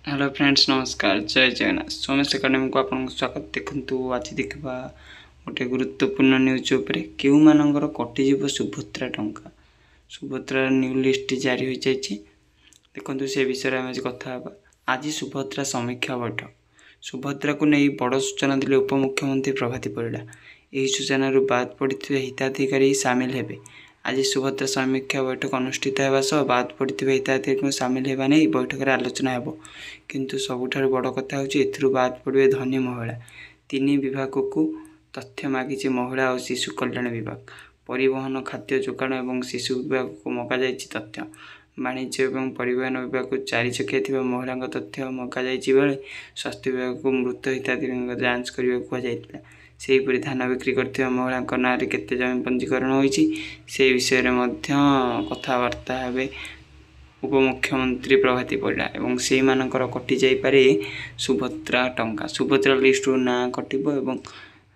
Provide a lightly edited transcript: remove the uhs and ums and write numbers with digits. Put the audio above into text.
Hello friends नमस्कार जय Jagannath Somesh academy को आपको स्वागत। देखु आज देखा गोटे गुरुत्वपूर्ण न्यूज उपरे क्यों मानकर कटिज सुभद्रा टंका सुभद्रा न्यू लिस्ट जारी हो जाइए। देखु से विषय में आज कथा आज सुभद्रा समीक्षा बैठक सुभद्रा को नहीं बड़ सूचना देले उपमुख्यमंत्री प्रभाती परिड़ा। यही सूचना बाद पड़े हिताधिकारी सामिल हेबे। आज सुभद्रा समीक्षा बैठक अनुष्ठित होगा बाद पड़े हिताधिकारी सामिल होगा नहीं बैठक में आलोचना हो। किंतु सबुठार बड़ कथा हो बाद पड़े धनी महिला तीन विभाग को तथ्य मागिचे महिला और शिशु कल्याण विभाग परिवहन खाद्य जोगाण और शिशु विभाग को मगा जाइए तथ्य वाणिज्य और परिवहन विभाग को 4 चकिया महिला तथ्य मगा बेले स्वास्थ्य विभाग को मृत हिताधिकारी जांच करने कहुला। सेहीपरि धान बिक्री कर महिला ना केते जमी पंजीकरण होती से विषय में कथबार्ता हे उपमुख्यमंत्री प्रभाती परिड़ा और से कटि जापे सुभद्रा टंका सुभद्रा लिस्ट ना कटो।